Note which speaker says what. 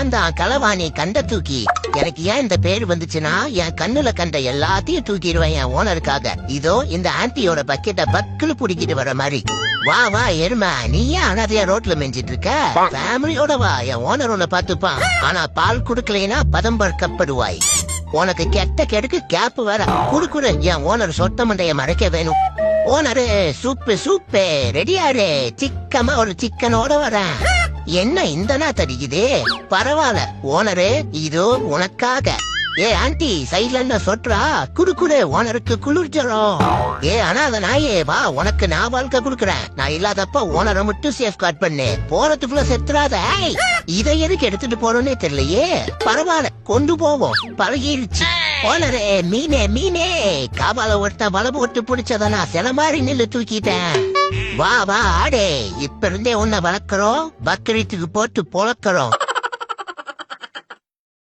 Speaker 1: நான் தான் களவாணி கண்ட தூக்கி. எனக்கு ஏன் இந்த பேர் வந்துச்சுன்னா என் கண்ணுல கண்ட எல்லாத்தையும் தூக்கிடுவேன் என் ஓனருக்காக. இதோ இந்த ஆன்டியோட பக்கெட்ட பக்குல புடிக்கிட்டு வர மாதிரி. வா வா எருமா, நீ ஏன் அனாதையா ரோட்ல மெஞ்சிட்டு இருக்க? ஃபேமிலியோட வா, என் ஓனர் உன்னை பாத்துப்பான். ஆனா பால் குடுக்கலைன்னா பதம் பறக்கப்படுவாய். உனக்கு கெட்ட கெடுக்கு கேப் வேற. குடுக்குற என் ஓனர் சொட்ட மண்டைய மறைக்க வேணும். Owner soup ரெடியாரு. சிக்கமா ஒரு சிக்கனோட வரேன். என்ன இந்த நாள் தெரியுது? பரவாயில்ல ஓனரு, இதோ உனக்காக. ஏ ஆண்டி சைட்ல என்ன சொற்றா? குடுக்குற ஓனருக்கு குளிர்ஜரம். ஏ அனாத நாயே வா, உனக்கு நான் வாழ்க்கை குடுக்குறேன். நான் இல்லாதப்ப ஓனரை மட்டும் சேஃப் கார்ட் பண்ணு. போறதுக்குள்ள செத்துறாத. இதை எதுக்கு எடுத்துட்டு போறோன்னே தெரியலையே. பரவாயில்ல கொண்டு போவோம், பழகிருச்சு. ஓனரே மீனே காபால ஒருத்த வலை போட்டு பிடிச்சதனா சில மாதிரி நில்லு தூக்கிட்டேன். வா வா ஆடே, இப்ப இருந்தே உன்னை வளர்க்கிறோம், பக்ரீத்துக்கு போட்டு பொழக்கிறோம்.